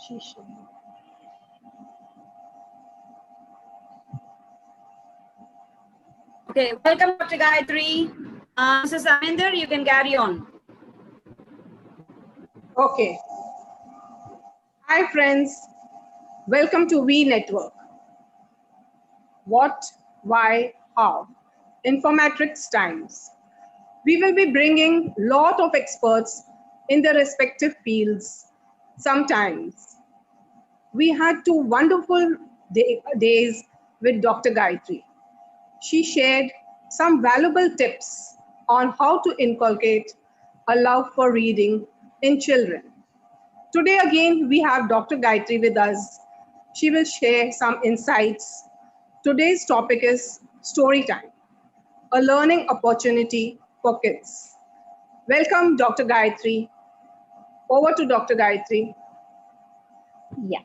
She should. Okay, welcome Dr. Gayathri. Mrs. Aminder, you can carry on. Okay. Hi friends, welcome to We Network. What, why, how? Informatics Times. We will be bringing lot of experts in their respective fields. Sometimes we had two wonderful days with Dr. Gayatri. She shared some valuable tips on how to inculcate a love for reading in children. Today again, we have Dr. Gayatri with us. She will share some insights. Today's topic is story time, a learning opportunity for kids. Welcome, Dr. Gayatri. Over to Dr. Gayatri. Yeah.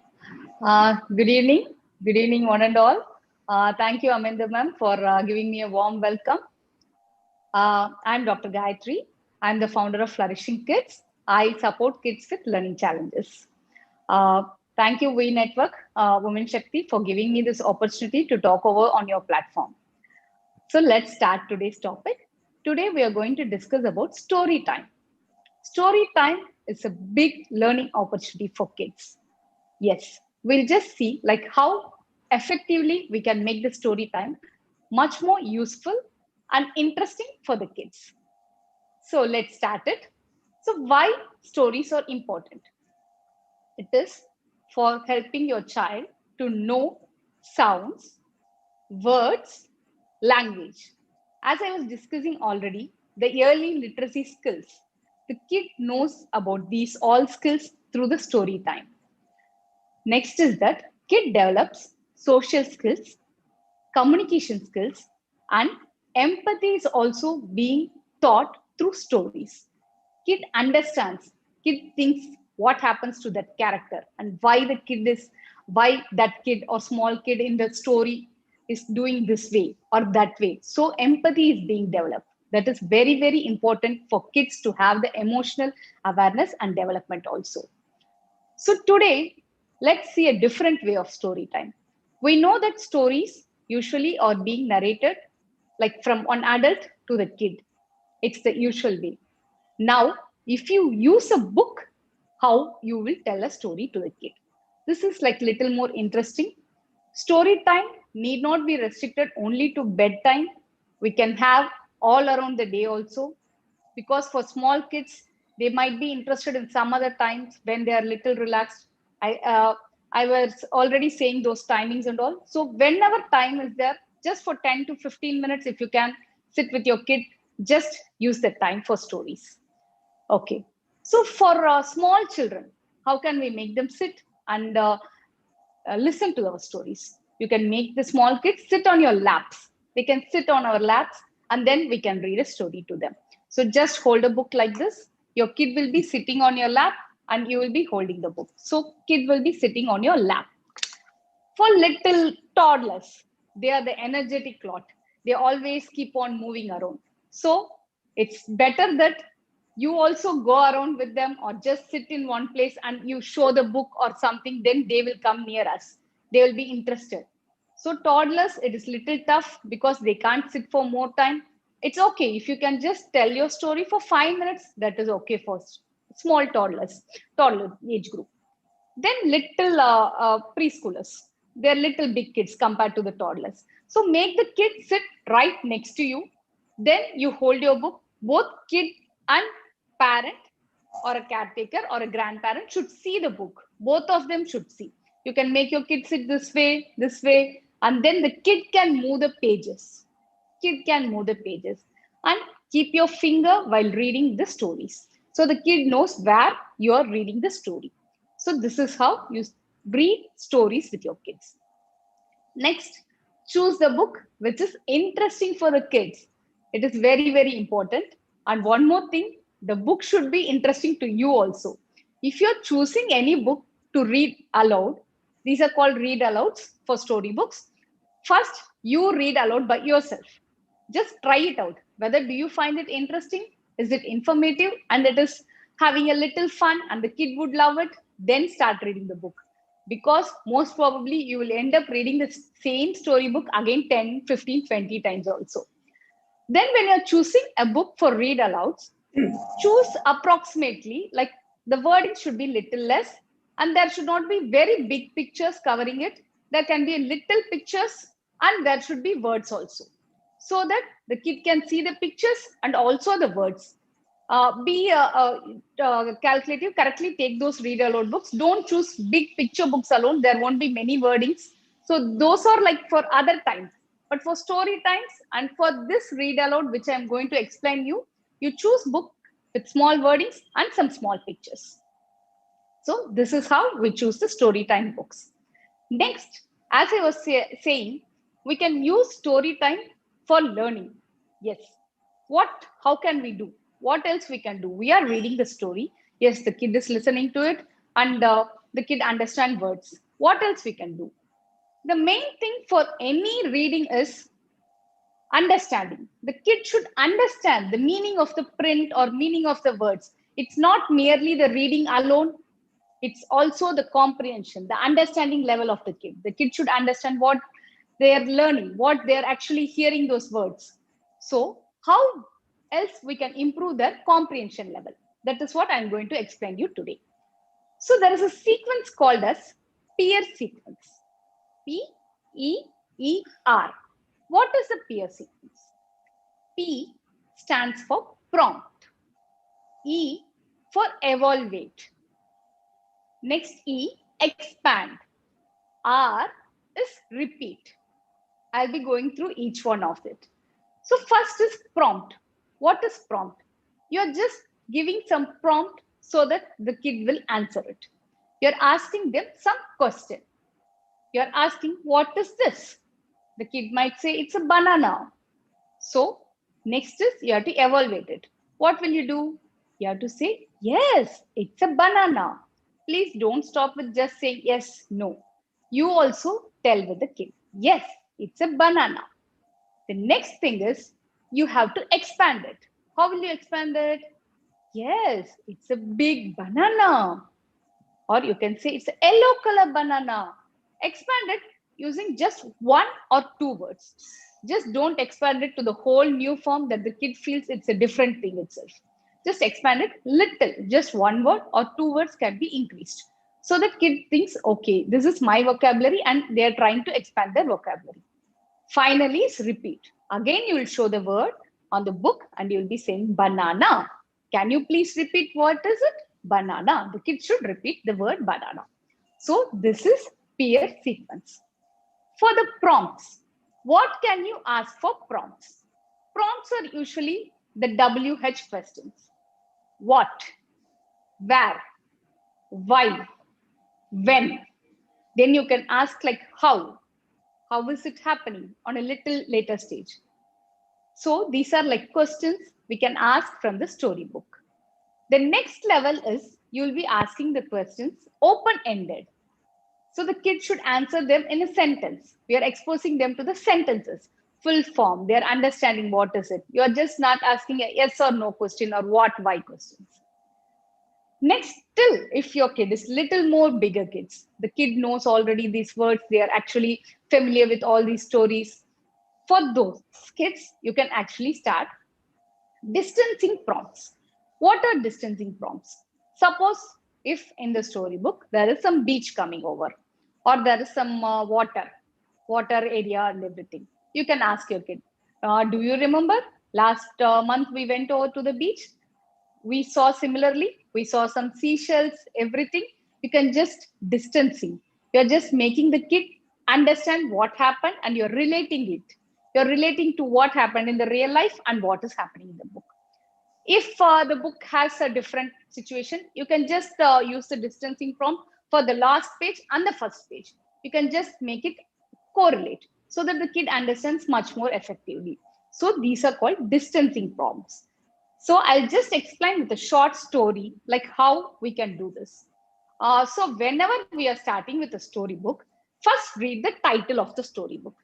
Good evening. Good evening, one and all. Thank you, Aminda ma'am, for giving me a warm welcome. I'm Dr. Gayathri. I'm the founder of Flourishing Kids. I support kids with learning challenges. Thank you, We Network, Women Shakti, for giving me this opportunity to talk over on your platform. So let's start today's topic. Today, we are going to discuss about story time. Story time is a big learning opportunity for kids. Yes, we'll just see like how effectively we can make the story time much more useful and interesting for the kids. So let's start it. So why stories are important? It is for helping your child to know sounds, words, language. As I was discussing already, the early literacy skills. The kid knows about these all skills through the story time. Next is that kid develops social skills, communication skills, and empathy is also being taught through stories. Kid understands, kid thinks what happens to that character and why that kid or small kid in the story is doing this way or that way. So empathy is being developed. That is very, very important for kids to have the emotional awareness and development also. So today, let's see a different way of story time. We know that stories usually are being narrated like from one adult to the kid. It's the usual way. Now, if you use a book, how you will tell a story to the kid. This is like little more interesting. Story time need not be restricted only to bedtime. We can have all around the day also, because for small kids, they might be interested in some other times when they are little relaxed. I was already saying those timings and all. So whenever time is there, just for 10 to 15 minutes, if you can sit with your kid, just use the time for stories. Okay. So for small children, how can we make them sit and listen to our stories? You can make the small kids sit on your laps. They can sit on our laps and then we can read a story to them. So just hold a book like this. Your kid will be sitting on your lap and you will be holding the book. So kid will be sitting on your lap. For little toddlers, they are the energetic lot. They always keep on moving around. So it's better that you also go around with them or just sit in one place and you show the book or something, then they will come near us. They will be interested. So toddlers, it is little tough because they can't sit for more time. It's okay if you can just tell your story for 5 minutes. That is okay for small toddler age group. Then little preschoolers, they're little big kids compared to the toddlers. So make the kid sit right next to you. Then you hold your book. Both kid and parent or a caretaker or a grandparent should see the book. Both of them should see. You can make your kid sit this way, and then the kid can move the pages. Kid can move the pages and keep your finger while reading the stories. So the kid knows where you are reading the story. So this is how you read stories with your kids. Next, choose the book which is interesting for the kids. It is very, very important. And one more thing, the book should be interesting to you also. If you're choosing any book to read aloud, these are called read alouds for storybooks. First, you read aloud by yourself. Just try it out. Whether do you find it interesting? Is it informative? And it is having a little fun and the kid would love it? then start reading the book. Because most probably you will end up reading the same storybook again 10, 15, 20 times also. Then when you're choosing a book for read alouds, choose approximately, like the wording should be little less, and there should not be very big pictures covering it. There can be little pictures and there should be words also, so that the kid can see the pictures and also the words. Be calculative, correctly take those read aloud books. Don't choose big picture books alone. There won't be many wordings. So those are like for other times. But for story times and for this read aloud, which I'm going to explain you, you choose book with small wordings and some small pictures. So this is how we choose the story time books. Next, as I was saying, we can use story time for learning. Yes. How can we do? What else we can do? We are reading the story. Yes, the kid is listening to it and the kid understands words. What else we can do? The main thing for any reading is understanding. The kid should understand the meaning of the print or meaning of the words. It's not merely the reading alone. It's also the comprehension, the understanding level of the kid. The kid should understand what they are learning, what they're actually hearing those words. So how else we can improve their comprehension level? That is what I'm going to explain you today. So there is a sequence called as peer sequence. P-E-E-R. What is the peer sequence? P stands for prompt. E for evaluate. Next E, expand. R is repeat. I'll be going through each one of it. So first is prompt. What is prompt? You're just giving some prompt so that the kid will answer it. You're asking them some question. You're asking, what is this? The kid might say, it's a banana. So next is you have to evaluate it. What will you do? You have to say, yes, it's a banana. Please don't stop with just saying yes, no. You also tell with the kid, yes, it's a banana. The next thing is you have to expand it. How will you expand it? Yes, it's a big banana. Or you can say it's a yellow color banana. Expand it using just one or two words. Just don't expand it to the whole new form that the kid feels it's a different thing itself. Just expand it little, just one word or two words can be increased. So the kid thinks, okay, this is my vocabulary and they're trying to expand their vocabulary. Finally is repeat. Again, you will show the word on the book and you will be saying banana. Can you please repeat what is it? Banana. The kid should repeat the word banana. So this is peer sequence. For the prompts, what can you ask for prompts? Prompts are usually the WH questions. What, where, why, when. Then you can ask like how is it happening on a little later stage. So these are like questions we can ask from the storybook. The next level is you'll be asking the questions open-ended. So the kid should answer them in a sentence. We are exposing them to the sentences, full form. They are understanding what is it. You are just not asking a yes or no question or what, why questions. Next, still, if your kid is little more bigger kids, the kid knows already these words, they are actually familiar with all these stories. For those kids, you can actually start distancing prompts. What are distancing prompts? Suppose if in the storybook, there is some beach coming over or there is some water area and everything. You can ask your kid, do you remember last month we went over to the beach? We saw some seashells, everything. You can just distancing. You're just making the kid understand what happened and you're relating it. You're relating to what happened in the real life and what is happening in the book. If the book has a different situation, you can just use the distancing prompt for the last page and the first page. You can just make it correlate so that the kid understands much more effectively. So these are called distancing prompts. So I'll just explain with a short story, like how we can do this. So whenever we are starting with a storybook, first read the title of the storybook.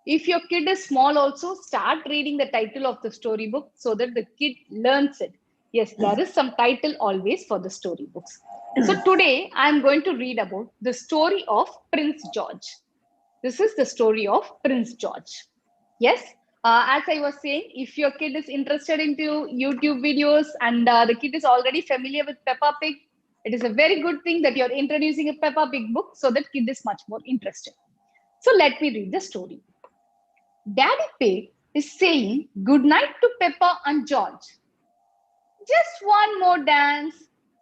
If your kid is small also, start reading the title of the storybook so that the kid learns it. Yes, there is some title always for the storybooks. So today I'm going to read about the story of Prince George. This is the story of Prince George. Yes, as I was saying, if your kid is interested into YouTube videos and the kid is already familiar with Peppa Pig, it is a very good thing that you're introducing a Peppa Pig book so that kid is much more interested. So let me read the story. Daddy Pig is saying goodnight to Peppa and George. Just one more dance,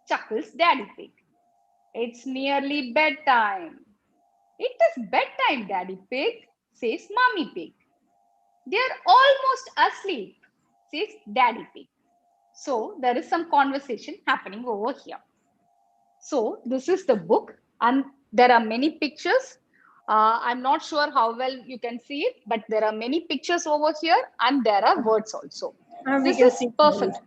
chuckles Daddy Pig. It's nearly bedtime. It is bedtime, Daddy Pig, says Mommy Pig. They're almost asleep, says Daddy Pig. So there is some conversation happening over here. So this is the book and there are many pictures. I'm not sure how well you can see it, but there are many pictures over here and there are words also. This is perfect.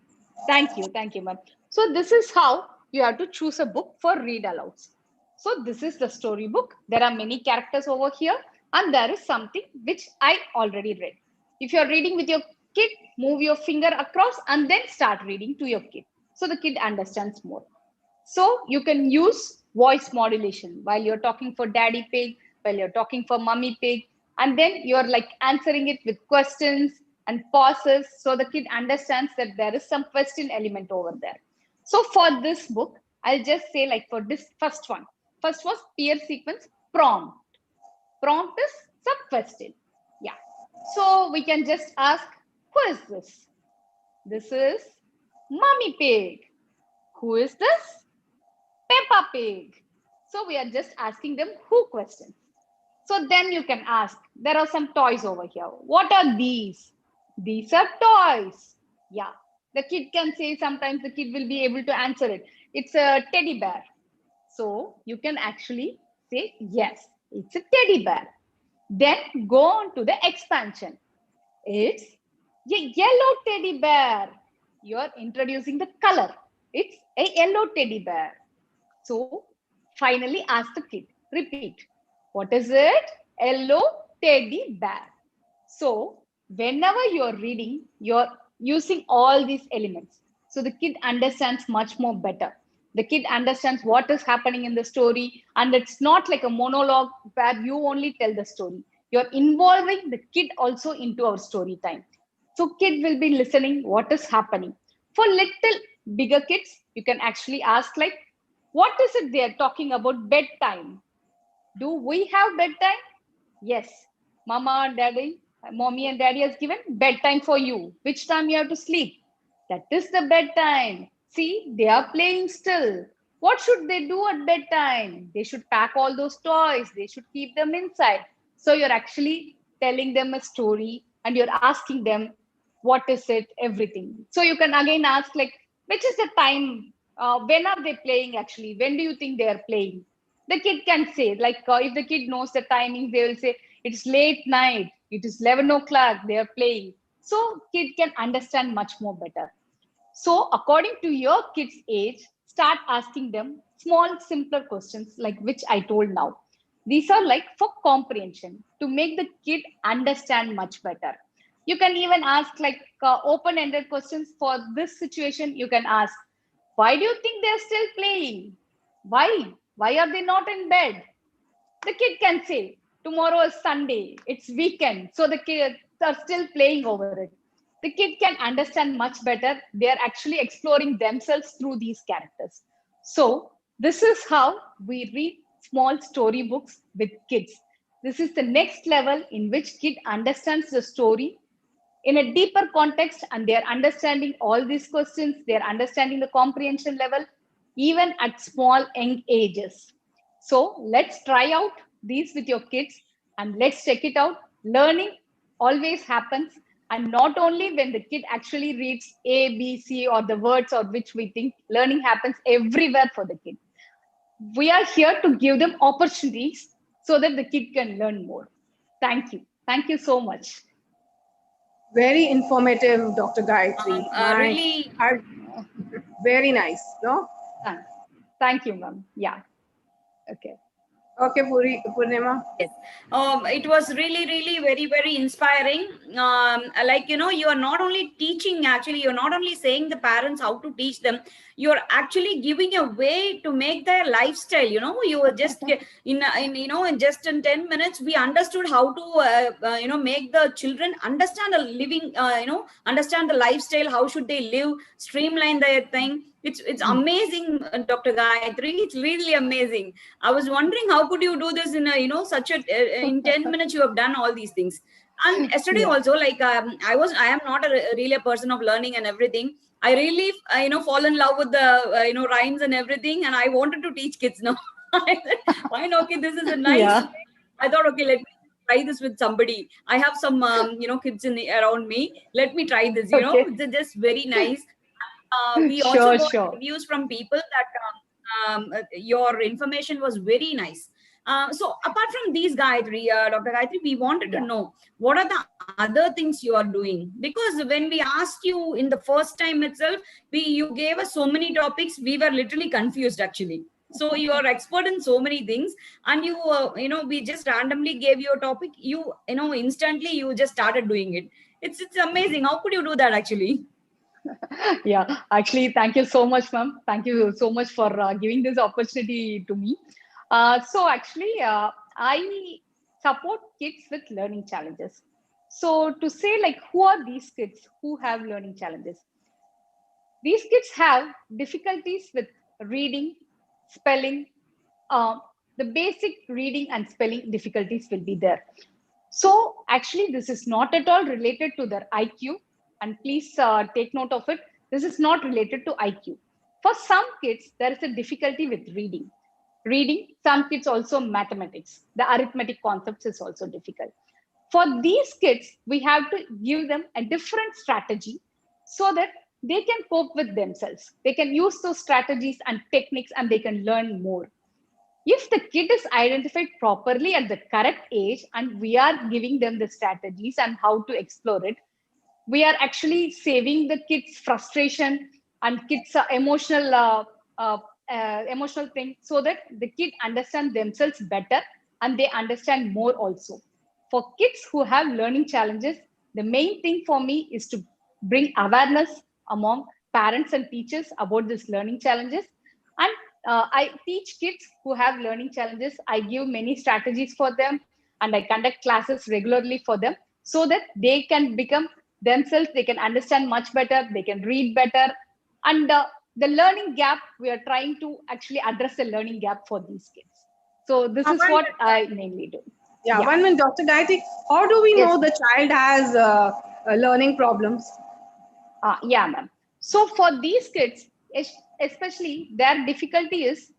Thank you, ma'am. So this is how you have to choose a book for read alouds. So this is the story book. There are many characters over here and there is something which I already read. If you're reading with your kid, move your finger across and then start reading to your kid so the kid understands more. So you can use voice modulation while you're talking for Daddy Pig, while you're talking for Mummy Pig, and then you're like answering it with questions and pauses so the kid understands that there is some question element over there. So for this book, I'll just say like for this first was peer sequence prompt. Prompt is sub-question. Yeah. So we can just ask, who is this? This is Mummy Pig. Who is this? Peppa Pig. So we are just asking them who questions. So then you can ask, there are some toys over here. What are these? These are toys. Yeah. The kid can say, sometimes the kid will be able to answer it. It's a teddy bear. So you can actually say, yes, it's a teddy bear. Then go on to the expansion. It's a yellow teddy bear. You're introducing the color. It's a yellow teddy bear. So finally ask the kid, repeat. What is it? Yellow teddy bear. So whenever you're reading, you're using all these elements. So the kid understands much more better. The kid understands what is happening in the story. And it's not like a monologue where you only tell the story. You're involving the kid also into our story time. So kid will be listening what is happening. For little bigger kids, you can actually ask like, what is it they're talking about bedtime? Do we have bedtime? Yes. Mama and daddy, mommy and daddy has given bedtime for you. Which time you have to sleep? That is the bedtime. See, they are playing still. What should they do at bedtime? They should pack all those toys. They should keep them inside. So you're actually telling them a story and you're asking them, what is it, everything. So you can again ask like, which is the time? When are they playing actually? When do you think they are playing? The kid can say, like if the kid knows the timing, they will say, it's late night, it is 11 o'clock, they are playing. So kid can understand much more better. So according to your kid's age, start asking them small, simpler questions like which I told now. These are like for comprehension to make the kid understand much better. You can even ask like open-ended questions for this situation. You can ask, why do you think they're still playing? Why? Why are they not in bed? The kid can say, tomorrow is Sunday, it's weekend. So the kids are still playing over it. The kid can understand much better. They are actually exploring themselves through these characters. So this is how we read small storybooks with kids. This is the next level in which kid understands the story in a deeper context and they're understanding all these questions. They're understanding the comprehension level, even at small young ages. So let's try out these with your kids and let's check it out. Learning always happens. And not only when the kid actually reads A, B, C, or the words or which we think, learning happens everywhere for the kid. We are here to give them opportunities so that the kid can learn more. Thank you. Thank you so much. Very informative, Dr. Gayathri. Really Very nice, no? Thank you, ma'am. Yeah. Okay. Okay, Purnima. Yes. It was really, really very, very inspiring. Like, you are not only teaching, actually, you're not only saying the parents how to teach them, you're actually giving a way to make their lifestyle. You were just in just in 10 minutes, we understood how to, make the children understand a living, understand the lifestyle, how should they live, streamline their thing. It's amazing, Dr. Gayatri. It's really amazing. I was wondering how could you do this in such a in 10 minutes you have done all these things. And yesterday Yeah. also, like, I am not really a person of learning and everything. I really fall in love with the rhymes and everything, and I wanted to teach kids now. I said, fine, okay, this is a nice Yeah. way. I thought, okay, let me try this with somebody. I have some kids around me. Let me try this. Okay. It's just very nice. We also Sure, got sure. reviews from people that your information was very nice. So apart from these, Gayatri, Dr. Gayatri, we wanted to Yeah. know what are the other things you are doing, because when we asked you in the first time itself, you gave us so many topics, we were literally confused actually. So you are expert in so many things, and we just randomly gave you a topic, instantly you just started doing it. It's amazing. How could you do that actually? Yeah, actually, thank you so much, ma'am. Thank you so much for giving this opportunity to me. I support kids with learning challenges. So to say like, who are these kids who have learning challenges? These kids have difficulties with reading, spelling. Uh, the basic reading and spelling difficulties will be there. So actually, this is not at all related to their IQ. And please take note of it. This is not related to IQ. For some kids, there is a difficulty with reading. Reading, some kids also mathematics. The arithmetic concepts is also difficult. For these kids, we have to give them a different strategy so that they can cope with themselves. They can use those strategies and techniques and they can learn more. If the kid is identified properly at the correct age and we are giving them the strategies and how to explore it, we are actually saving the kids frustration and kids uh, emotional thing, so that the kid understand themselves better and they understand more also. For kids who have learning challenges, the main thing for me is to bring awareness among parents and teachers about these learning challenges. And I teach kids who have learning challenges. I give many strategies for them and I conduct classes regularly for them so that they can become themselves, they can understand much better, they can read better. And the learning gap, we are trying to actually address the learning gap for these kids. So this is One what minute, I mainly do. yeah, Yeah. 1 minute, Dr. Gayatri. How do we Yes. know the child has learning problems? Yeah, ma'am. So for these kids, especially their difficulty is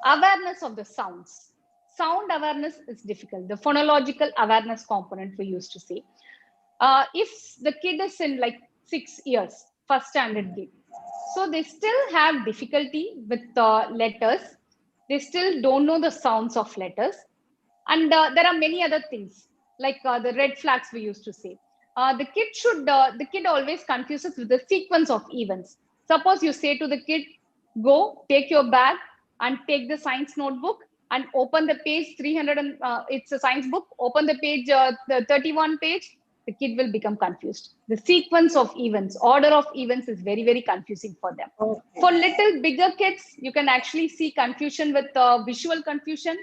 awareness of the sounds. Sound awareness is difficult. The phonological awareness component we used to say. If the kid is in like 6 years, first standard kid, so they still have difficulty with letters. They still don't know the sounds of letters. And there are many other things like the red flags we used to say. The kid always confuses with the sequence of events. Suppose you say to the kid, go take your bag and take the science notebook and open the page 300 and it's a science book, open the page, the 31 page, the kid will become confused. The sequence of events, order of events is very, very confusing for them. Okay. For little bigger kids, you can actually see confusion with visual confusion,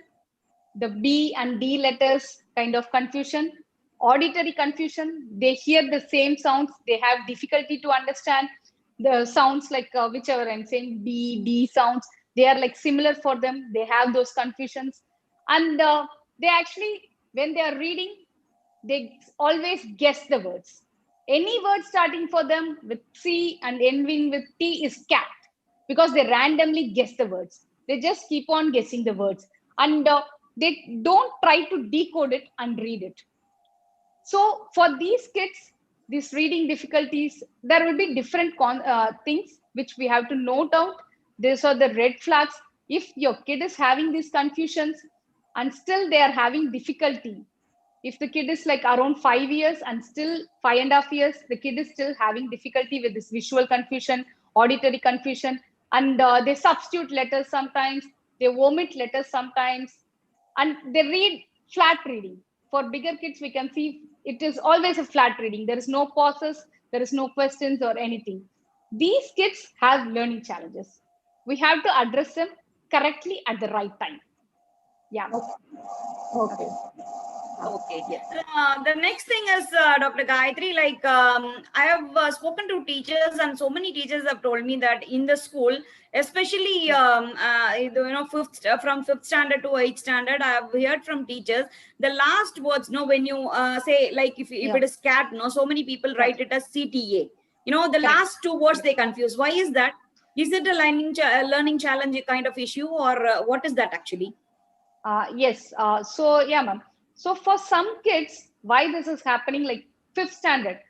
the B and D letters kind of confusion, auditory confusion. They hear the same sounds, they have difficulty to understand the sounds like whichever I'm saying, B, D sounds. They are like similar for them. They have those confusions. And they actually, when they are reading, they always guess the words. Any word starting for them with C and ending with T is cat because they randomly guess the words. They just keep on guessing the words and they don't try to decode it and read it. So for these kids, these reading difficulties, there will be different things which we have to note out. These are the red flags. If your kid is having these confusions and still they are having difficulty, if the kid is like around 5 years and still 5.5 years, the kid is still having difficulty with this visual confusion, auditory confusion, and they substitute letters sometimes, they omit letters sometimes, and they read flat reading. For bigger kids, we can see it is always a flat reading. There is no pauses, there is no questions or anything. These kids have learning challenges. We have to address them correctly at the right time. Yeah. Okay. Okay. Yes. The next thing is, Dr. Gayathri, like I have spoken to teachers, and so many teachers have told me that in the school, especially from fifth standard to eighth standard, I have heard from teachers the last words. No, when you say like if it is cat, no, so many people write it as CTA. The last two words they confuse. Why is that? Is it a learning challenge kind of issue, or what is that actually? Yes. So yeah, ma'am. So for some kids, why this is happening, like fifth standard,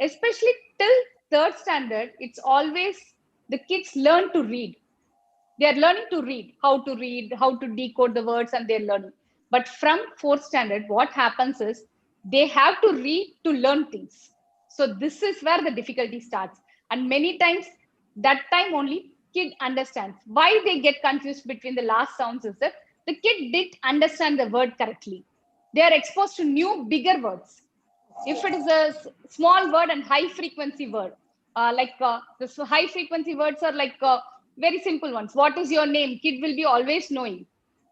especially till third standard, it's always the kids learn to read. They are learning to read, how to decode the words, and they're learning. But from fourth standard, what happens is they have to read to learn things. So this is where the difficulty starts. And many times, that time only kid understands. Why they get confused between the last sounds is that the kid didn't understand the word correctly. They are exposed to new, bigger words. If it is a small word and high frequency word, the high frequency words are like very simple ones. What is your name? Kid will be always knowing,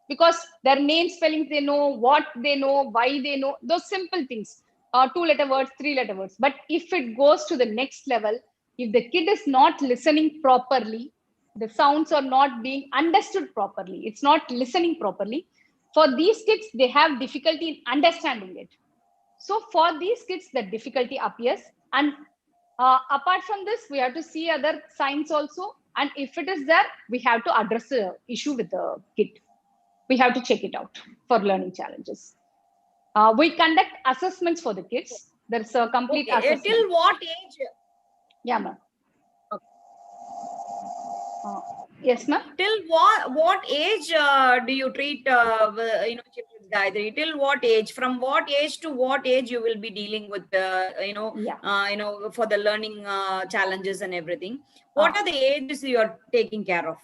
because their name spellings, they know what they know, why they know, those simple things. 2-letter words, 3-letter words. But if it goes to the next level, if the kid is not listening properly, the sounds are not being understood properly, it's not listening properly. For these kids, they have difficulty in understanding it. So for these kids, the difficulty appears. And apart from this, we have to see other signs also. And if it is there, we have to address the issue with the kid. We have to check it out for learning challenges. We conduct assessments for the kids. There's a complete assessment. Till what age? Yeah, ma'am. Yes, ma'am. Till what age do you treat children, Gayathri? Till what age? From what age to what age you will be dealing with for the learning challenges and everything? What are the ages you are taking care of?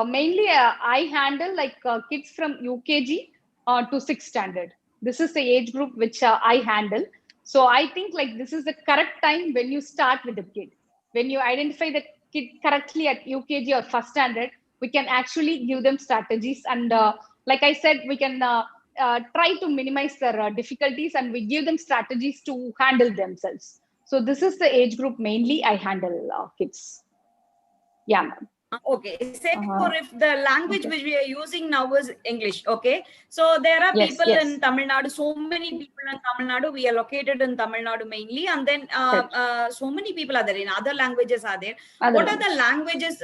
Mainly I handle like kids from UKG to 6th standard. This is the age group which I handle. So I think like this is the correct time when you start with the kid. When you identify the kid correctly at UKG or 1st standard, we can actually give them strategies. And like I said, we can try to minimize their difficulties, and we give them strategies to handle themselves. So this is the age group mainly I handle kids. Yeah, ma'am. Okay, say for if the language which we are using now is English, okay? So there are people in Tamil Nadu, so many people in Tamil Nadu, we are located in Tamil Nadu mainly, and then so many people are there, in other languages are there. What are the languages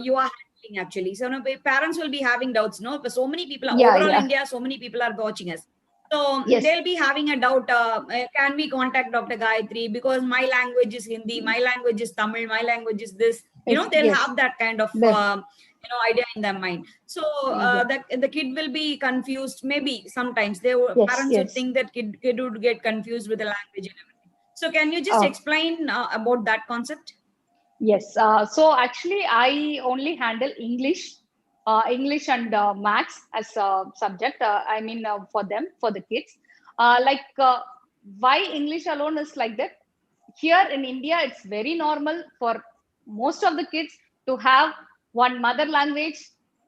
you are handling actually? So parents will be having doubts, no? But so many people, overall India, so many people are watching us. So they'll be having a doubt, can we contact Dr. Gayathri? Because my language is Hindi, my language is Tamil, my language is this. They'll have that kind of idea in their mind. So the kid will be confused. Maybe sometimes parents would think that kid would get confused with the language and everything. So can you just explain about that concept? Yes. So actually, I only handle English and maths as a subject. For them, for the kids. Why English alone is like that? Here in India, it's very normal for most of the kids to have one mother language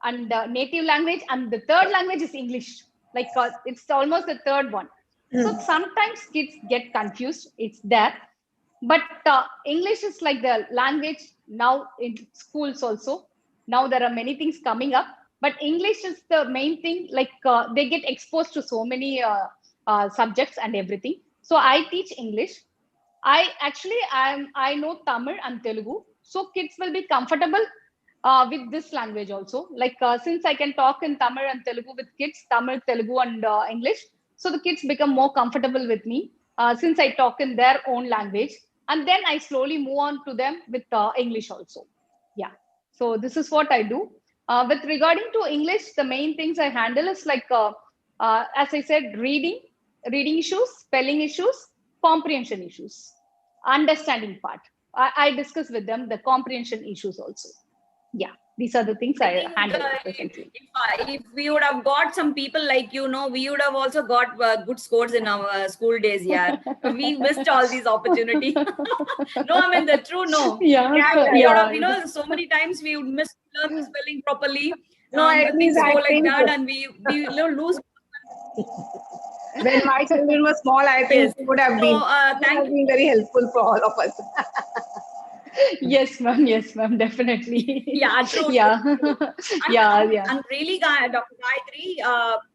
and native language, and the third language is English. It's almost the third one. So sometimes kids get confused. It's there. But English is like the language now in schools also. Now there are many things coming up, but English is the main thing. They get exposed to so many subjects and everything. So I teach English. I know Tamil and Telugu. So kids will be comfortable with this language also. Since I can talk in Tamil and Telugu with kids, Tamil, Telugu and English. So the kids become more comfortable with me since I talk in their own language. And then I slowly move on to them with English also. Yeah. So this is what I do. With regarding to English, the main things I handle is as I said, reading issues, spelling issues, comprehension issues, understanding part. I discuss with them the comprehension issues also. Yeah. These are the things I I think handle presently. if we would have got some people like you know, we would have also got good scores in our school days. Yeah, we missed all these opportunities. No, I mean the true no. Yeah, Yeah, We yeah, would yeah. have, you know, so many times we would miss to learn the spelling properly. No, at least Things I go like think that, and we lose. when my children were small, I think Yes. it would have So been thank you. very helpful for all of us. yes, ma'am. Yes, ma'am. Definitely. Yeah, true, yeah, true. yeah, yeah. And really, Dr. Gayatri,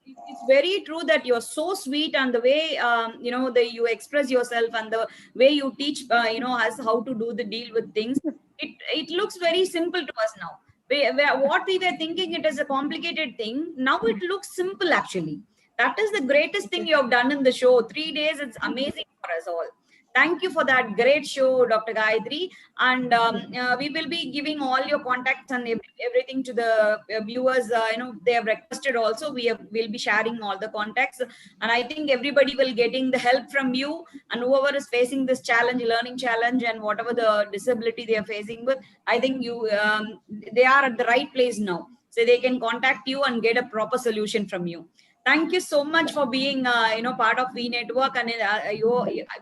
it's very true that you're so sweet, and the way you know you express yourself, and the way you teach, you know, us how to do the deal with things. It looks very simple to us now. What we were thinking it is a complicated thing. Now it looks simple actually. That is the greatest thing you have done in the show. 3 days, it's amazing for us all. Thank you for that great show, Dr. Gayatri. And we will be giving all your contacts and everything to the viewers. You know, they have requested also. We'll be sharing all the contacts. And I think everybody will getting the help from you. And whoever is facing this challenge, learning challenge, and whatever the disability they are facing with, I think they are at the right place now. So they can contact you and get a proper solution from you. Thank you so much for being, you know, part of V Network, and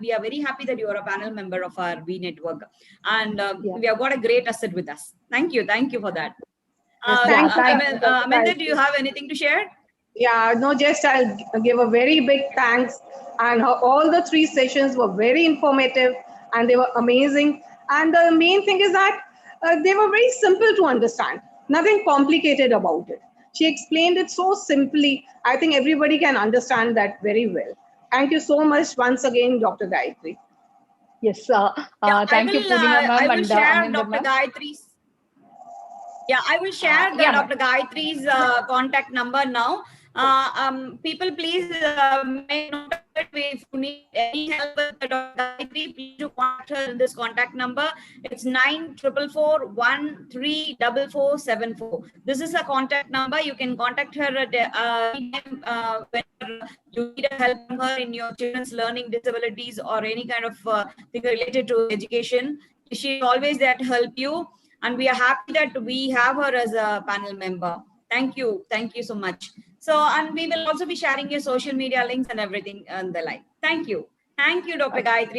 we are very happy that you are a panel member of our V Network, and we have got a great asset with us. Thank you for that. Yes, thank you. Amanda, do you have anything to share? Yeah, no, just I'll give a very big thanks. And all the three sessions were very informative and they were amazing. And the main thing is that they were very simple to understand, nothing complicated about it. She explained it so simply. I think everybody can understand that very well. Thank you so much once again, Dr. Gayatri. Yes. Yeah, Thank you, Purnima I ma'am will and share Aminda Dr. ma'am. Gayatri's. Yeah, I will share Yeah, ma'am. Dr. Gayatri's contact number now. People, please make note of it. If you need any help with Dr. Gayatri, please do contact her in this contact number. It's 9444134474. This is a contact number. You can contact her at anytime when you need help from her in your children's learning disabilities or any kind of thing related to education. She's always there to help you. And we are happy that we have her as a panel member. Thank you so much. So, and we will also be sharing your social media links and everything on the line. Thank you, Dr. Gayathri.